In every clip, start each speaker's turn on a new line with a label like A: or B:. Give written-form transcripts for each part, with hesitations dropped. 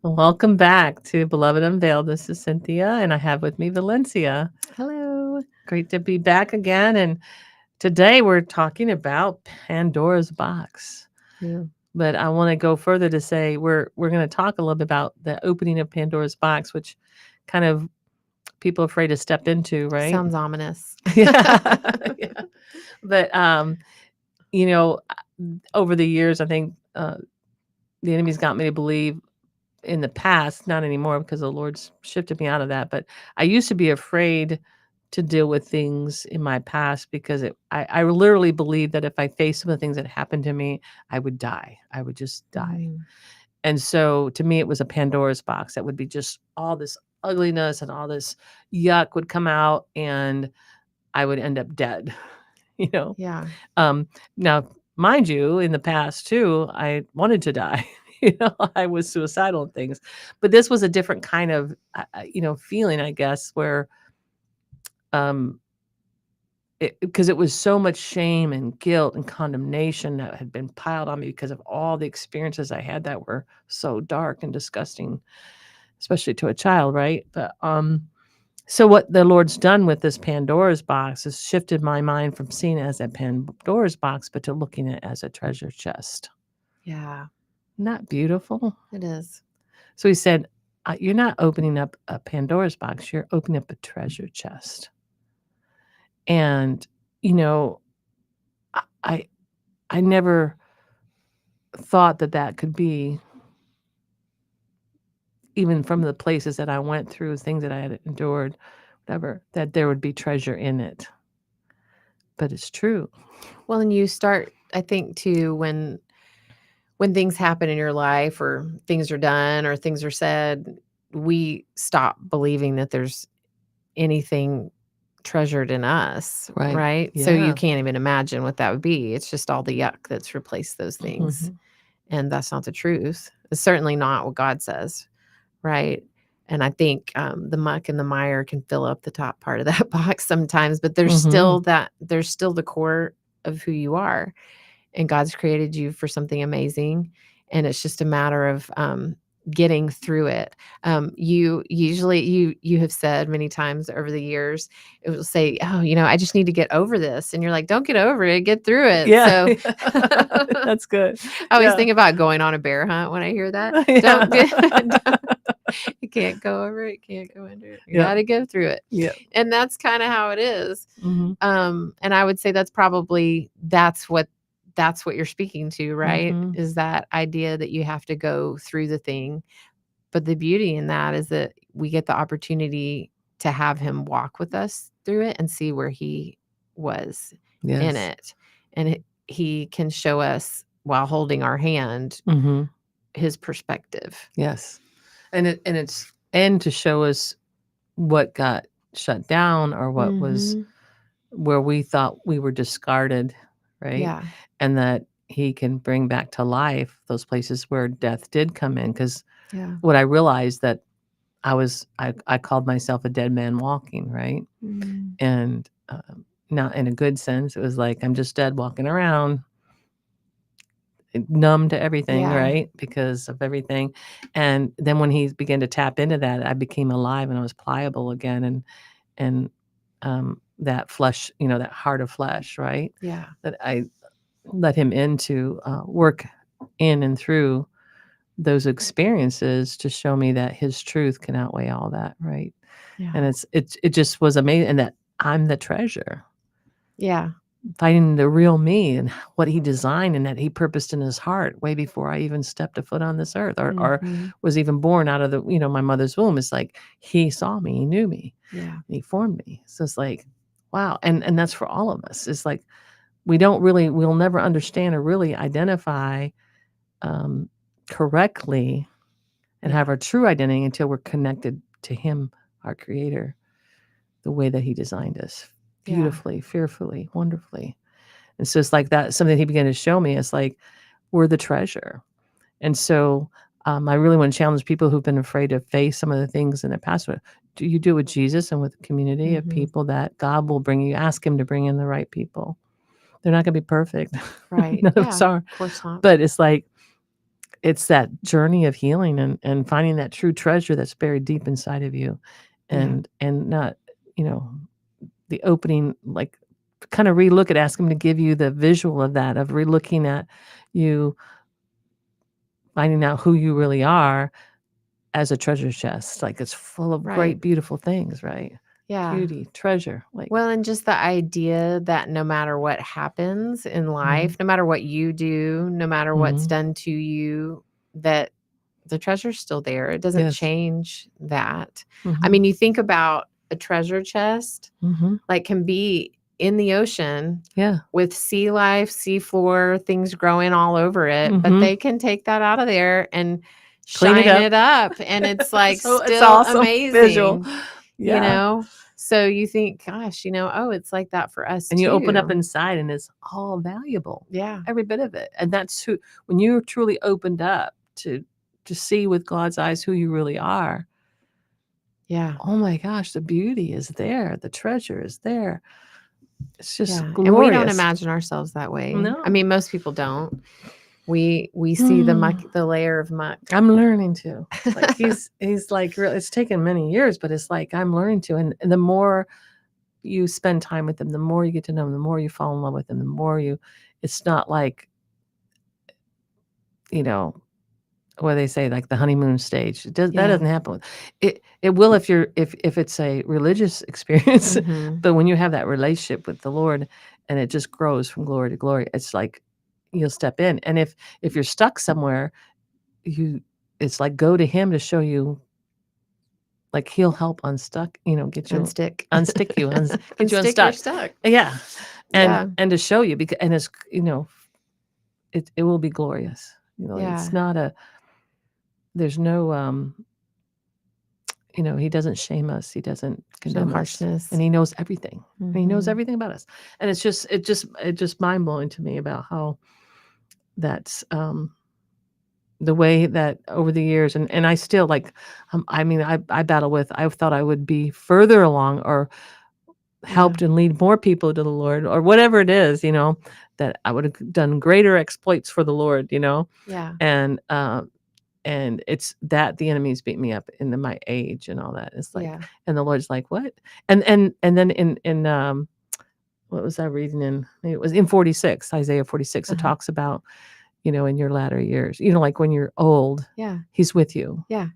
A: Welcome back to Beloved Unveiled. This is Cynthia, and I have with me Valencia.
B: Hello.
A: Great to be back again. And today we're talking about Pandora's box.
B: Yeah.
A: But I want to go further to say we're going to talk a little bit about the opening of Pandora's box, which kind of people are afraid to step into, right?
B: Sounds ominous.
A: Yeah. Yeah. But you know, over the years, I think the enemy's got me to believe in the past, not anymore because the Lord's shifted me out of that. But I used to be afraid to deal with things in my past because I literally believed that if I faced some of the things that happened to me, I would die. I would just die.
B: Mm,
A: And so to me, it was a Pandora's box that would be just all this ugliness and all this yuck would come out and I would end up dead, you know?
B: yeah.
A: Um, Now, mind you, in the past too, I wanted to die. I was suicidal and things, but this was a different kind of, feeling, I guess, where, um, because it was so much shame and guilt and condemnation that had been piled on me because of all the experiences I had that were so dark and disgusting, especially to a child, right? But so what the Lord's done with this Pandora's box is shifted my mind from seeing it as a Pandora's box, but to looking at it as a treasure chest.
B: Yeah.
A: Isn't that beautiful?
B: It is.
A: So he said, "You're not opening up a Pandora's box. You're opening up a treasure chest." And you know, I I I never thought that that could be, even from the places that I went through, things that I had endured, whatever, that there would be treasure in it. But it's true.
B: Well, and you start, I think, too, when things happen in your life or things are done or things are said, we stop believing that there's anything treasured in us,
A: Right.
B: right? So you
A: Yeah.
B: can't even imagine what that would be. It's just all the yuck that's replaced those things.
A: Mhm.
B: And that's not the truth. It's certainly not what God says. Right. And I think the muck and the mire can fill up the top part of that box sometimes, but
A: Mhm.
B: there's still the core of who you are. And God's created you for something amazing. And it's just a matter of getting through it. You have said many times over the years, it will say, "Oh, I just need to get over this," and you're like, "Don't get over it, get through it."
A: Yeah.
B: So
A: That's good.
B: I always
A: Yeah.
B: think about going on a bear hunt when I hear that.
A: Yeah.
B: Don't get, you can't go over it, can't go under it. You
A: Yeah.
B: got to go through it.
A: Yeah.
B: And that's kind of how it is.
A: Mhm.
B: And I would say that's what you're speaking to, right?
A: Mhm.
B: Is that idea that you have to go through the thing. But the beauty in that is that we get the opportunity to have him walk with us through it and see where he was in
A: Yes.
B: it. And he can show us while holding our hand
A: Mhm.
B: his perspective.
A: Yes. And to show us what got shut down or what was
B: Mhm.
A: where we thought we were discarded, right?
B: Yeah.
A: And that he can bring back to life those places where death did come in. Because
B: Yeah.
A: what I realized that I called myself a dead man walking, right?
B: Mm.
A: And not in a good sense. It was like I'm just dead walking around, numb to everything,
B: Yeah.
A: right? Because of everything. And then when he began to tap into that, I became alive and I was pliable again. And that flesh, that heart of flesh, right?
B: Yeah.
A: That I let him into work in and through those experiences to show me that his truth can outweigh all that, right? And
B: Yeah.
A: it just was amazing, and that I'm the treasure,
B: Yeah.
A: finding the real me and what he designed and that he purposed in his heart way before I even stepped a foot on this earth or
B: Mhm.
A: was even born out of my mother's womb. It's like he saw me, he knew me,
B: Yeah.
A: and he formed me. So it's like, wow. And that's for all of us. It's like we'll never understand or really identify um, correctly and
B: Yeah.
A: have our true identity until we're connected to him, our creator, the way that he designed us
B: Yeah.
A: beautifully, fearfully, wonderfully. And so it's like that, something he began to show me. It's like we're the treasure. And so I really want to challenge people who've been afraid to face some of the things in the past. Do you do with Jesus and with a community of
B: Mhm.
A: people that God will bring you? Ask him to bring in the right people. They're not going to be perfect.
B: Right.
A: None of
B: Yeah.
A: us are.
B: Of course not.
A: But it's like it's that journey of healing and finding that true treasure that's buried deep inside of you,
B: Yeah.
A: and not, you know, the opening, like, kind of relook at, ask him to give you the visual of that, of relooking at you, finding out who you really are as a treasure chest. Like, it's full of
B: Right.
A: great, beautiful things, right?
B: Yeah.
A: Beauty, treasure, like,
B: Well, and just the idea that no matter what happens in
A: mhm,
B: life, no matter what you do, no matter what's
A: mhm,
B: done to you, that the treasure's still there. It doesn't
A: yes,
B: change that. I
A: mhm,
B: mean, you think about a treasure chest,
A: mhm,
B: like, can be in the ocean
A: yeah,
B: with sea life, sea floor, things growing all over it, but
A: mhm,
B: they can take that out of there and
A: clean it
B: shine
A: up.
B: it up, and it's, like,
A: So it's
B: still
A: awesome visual.
B: amazing, you
A: Yeah.
B: know? So you think, gosh, oh, it's like that for us
A: And you open up
B: too.
A: inside and it's all valuable,
B: Yeah,
A: every bit of it. And that's who, when you're truly opened up to see with God's eyes who you really are,
B: yeah,
A: oh my gosh, the beauty is there, the treasure is there. It's just
B: yeah, and we don't
A: glorious.
B: imagine ourselves that way. I
A: No.
B: mean, most people don't. We see the muck,
A: Mm.
B: the layer of muck.
A: I'm learning to. Like, he's like, real, it's taken many years, but it's like I'm learning to. And the more you spend time with them, the more you get to know them, the more you fall in love with them, the more you, it's not like, you know, what they say, like the honeymoon stage. That
B: Yeah.
A: doesn't happen. It will if you're, if it's a religious experience,
B: Mhm.
A: but when you have that relationship with the Lord and it just grows from glory to glory, it's like you'll step in. And if you're stuck somewhere, you, it's like go to him to show you, like he'll help unstuck, get you,
B: Unstick.
A: unstick you, get you
B: Unstick your
A: unstuck.
B: stuck.
A: Yeah.
B: Yeah.
A: And to show you, because, and it's, it will be glorious. It's
B: Yeah.
A: not a, there's no he doesn't shame us, he doesn't
B: There's no
A: condemn us, and
B: harshness.
A: he knows everything. And he knows
B: Mhm.
A: everything about us. And it just mind blowing to me about how that's the way that over the years, and I still like, I mean, I battle with, I thought I would be further along or
B: Yeah.
A: helped and lead more people to the Lord or whatever it is, that I would have done greater exploits for the Lord,
B: Yeah.
A: and it's that the enemies beat me up in my age and all that. It's like,
B: Yeah.
A: and the Lord's like, what? And then in what was I reading in? Maybe it was in 46, Isaiah 46. It
B: Uh-huh.
A: talks about, in your latter years, like when you're old,
B: Yeah.
A: he's with you.
B: Yeah.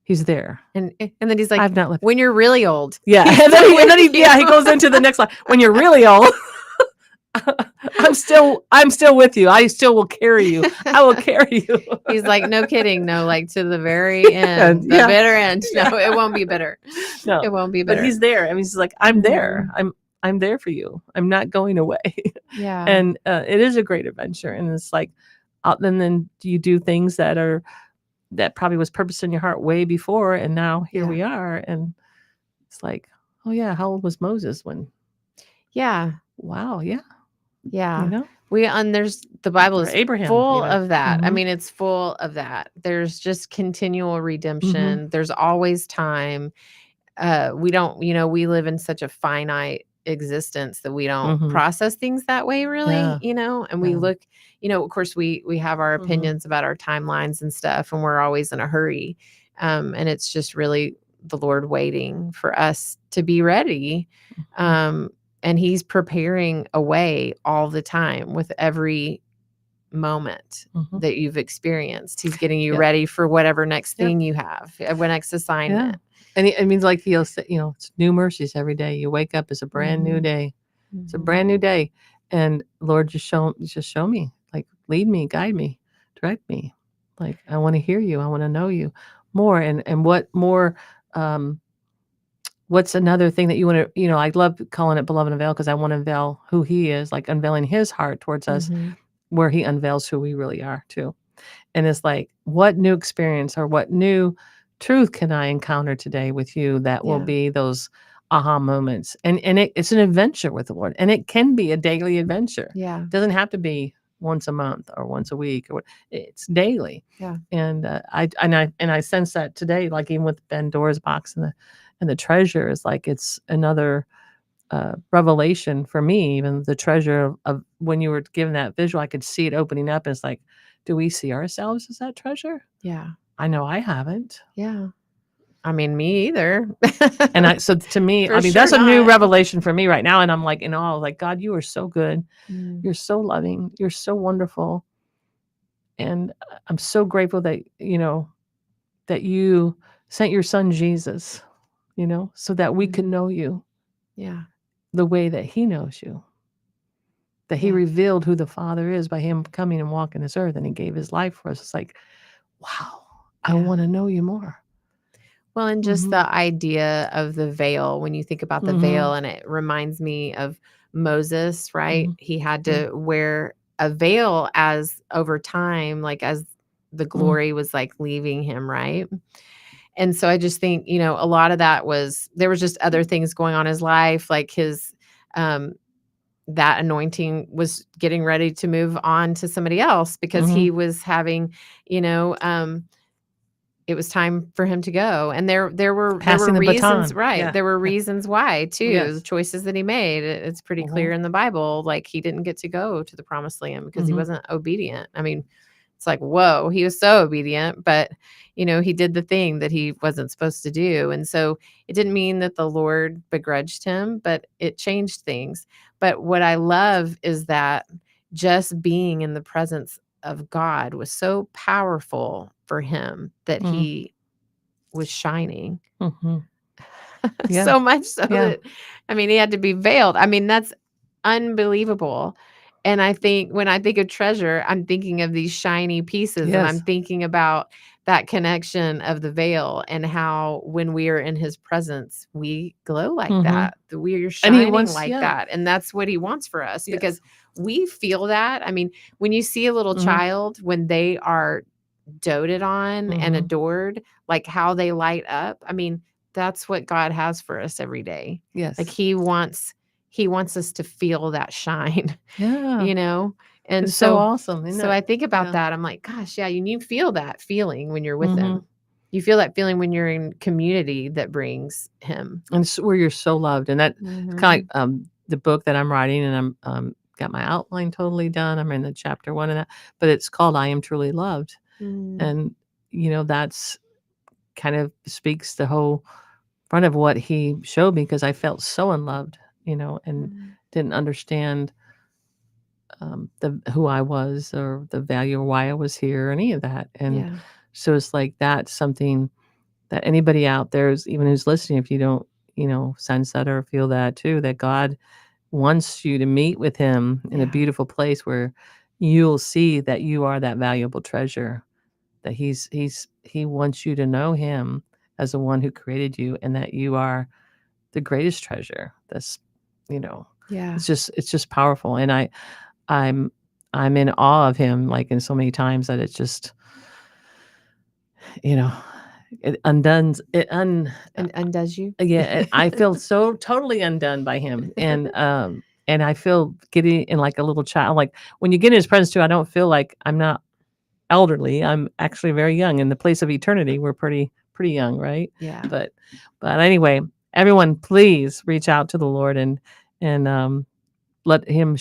A: He's there.
B: And then he's like,
A: I've not left.
B: "When you're really old."
A: Yeah.
B: He's
A: And then
B: still
A: and then
B: with you.
A: he goes into the next line. When you're really old, I'm still with you. I still will carry you. I will carry you.
B: He's like, "No kidding. No, like, to the very
A: And
B: end, the
A: yeah.
B: bitter end. No,
A: Yeah.
B: it won't be bitter.
A: No,
B: It won't be
A: but
B: bitter."
A: he's there. I mean, he's like, I'm there.
B: Mhm.
A: I'm there for you. I'm not going away.
B: Yeah.
A: And it is a great adventure. And it's like, and then you do things that probably was purpose in your heart way before, and now here
B: Yeah.
A: we are. And it's like, oh yeah, how old was Moses when?
B: Yeah.
A: Wow, yeah, you
B: Yeah.
A: know,
B: And there's the Bible
A: or
B: is
A: Abraham
B: full
A: even.
B: of that. I
A: Hmm.
B: mean, it's full of that. There's just continual
A: Hmm.
B: redemption. There's always time. We don't, we live in such a finite existence that we don't
A: Hmm.
B: process things that way really,
A: Yeah,
B: and we
A: yeah.
B: look, of course we have our
A: Hmm.
B: opinions about our timelines and stuff, and we're always in a hurry. And it's just really the Lord waiting for us to be ready.
A: Hmm.
B: Um, and he's preparing a way all the time with every moment
A: Hmm.
B: that you've experienced. He's getting you
A: Yep.
B: ready for whatever next
A: Yep.
B: thing you have, what next
A: Yeah.
B: assignment.
A: And it means like he'll say, it's new mercies every day. You wake up, it's a brand new
B: Mhm.
A: day. It's a
B: Mhm.
A: brand new day. And Lord, just show me, like lead me, guide me, direct me. Like I want to hear you. I want to know you more. And what more, um, what's another thing that you want to, I love calling it beloved unveil, because I want to unveil who he is, like unveiling his heart towards us,
B: Mhm.
A: where he unveils who we really are too. And it's like, what new experience or what new truth can I encounter today with you that will
B: Yeah.
A: be those aha moments? And it's an adventure with the Lord. And it can be a daily adventure.
B: Yeah.
A: It doesn't have to be once a month or once a week, or it's daily.
B: Yeah.
A: And I sense that today, like even with Ben Doer's box and the treasure, is like it's another revelation for me. Even the treasure of when you were given that visual, I could see it opening up. And it's like, do we see ourselves as that treasure?
B: Yeah.
A: I know I haven't.
B: Yeah. I mean, me either.
A: So to me, I
B: For
A: mean,
B: sure
A: that's a new
B: not.
A: revelation for me right now. And I'm like in awe, like, God, you are so good.
B: Mm.
A: You're so loving. You're so wonderful. And I'm so grateful that, that you sent your son Jesus, so that we can
B: Mhm.
A: know you
B: Yeah.
A: the way that he knows you. That he
B: Yeah.
A: revealed who the Father is by him coming and walking this earth, and he gave his life for us. It's like, wow, I
B: Yeah.
A: want to know you more.
B: Well, and just
A: Mhm.
B: the idea of the veil, when you think about the veil,
A: Mhm.
B: and it reminds me of Moses, right?
A: Mhm.
B: He had
A: Yeah.
B: to wear a veil as over time, like as the
A: Mm.
B: glory was like leaving him, right? And so I just think, a lot of that was there was just other things going on in his life, like his um that anointing was getting ready to move on to somebody else because
A: Mhm.
B: he was having, you know, it was time for him to go, and there were
A: Passing the
B: reasons,
A: baton.
B: right,
A: Yeah.
B: there were
A: Yeah.
B: reasons why too, the
A: Yes.
B: choices that he made, it's pretty clear
A: Mhm.
B: in the Bible, like, he didn't get to go to the promised land because he
A: Mhm.
B: wasn't obedient. I mean, it's like, whoa, he was so obedient, but, he did the thing that he wasn't supposed to do, and so it didn't mean that the Lord begrudged him, but it changed things. But what I love is that just being in the presence of God was so powerful for him that
A: Mhm.
B: he was shining.
A: Mhm. Yeah.
B: So much so
A: Yeah.
B: that, I mean, he had to be veiled. I mean, that's unbelievable. And I think when I think of treasure, I'm thinking of these shiny pieces, and I'm
A: Yes.
B: thinking about that connection of the veil and how when we are in his presence, we glow like
A: Mhm.
B: that. We are
A: And he
B: shining
A: wants,
B: like
A: yeah.
B: that. And that's what he wants for us
A: Yes.
B: because we feel that. I mean, when you see a little
A: Mhm.
B: child, when they are doted on and
A: Mhm.
B: adored, like how they light up. I mean, that's what God has for us every day. Like
A: Yes.
B: he wants us to feel that shine,
A: Yeah.
B: you know? And
A: It's so
B: so
A: awesome, isn't
B: so
A: it?
B: I think about
A: Yeah.
B: that. I'm like, gosh, yeah, you feel that feeling when you're with
A: Mhm.
B: him. You feel that feeling when you're in community that brings him.
A: And it's where you're so loved, and that it's kinda like,
B: Mhm.
A: the book that I'm writing, and I'm, got my outline totally done. I'm in the chapter 1 of that, but it's called I Am Truly Loved,
B: Mm,
A: and, that's kind of speaks the whole front of what he showed me because I felt so unloved, and
B: mm.
A: didn't understand, the who I was or the value or why I was here or any of that, and
B: Yeah.
A: so it's like that's something that anybody out there is even who's listening, if you don't, sense that or feel that too, that God wants you to meet with him in a
B: Yeah.
A: beautiful place where you'll see that you are that valuable treasure, that he wants you to know him as the one who created you and that you are the greatest treasure. That's, you know,
B: Yeah.
A: it's just powerful. And I'm I'm in awe of him like in so many times that it's just, you know, it undoes it un
B: And undoes you?
A: yeah, I feel so totally undone by him, and I feel getting in like a little child. Like when you get in his presence too, I don't feel like I'm not elderly. I'm actually very young. In the place of eternity, we're pretty young, right?
B: Yeah.
A: But anyway, everyone, please reach out to the Lord and let him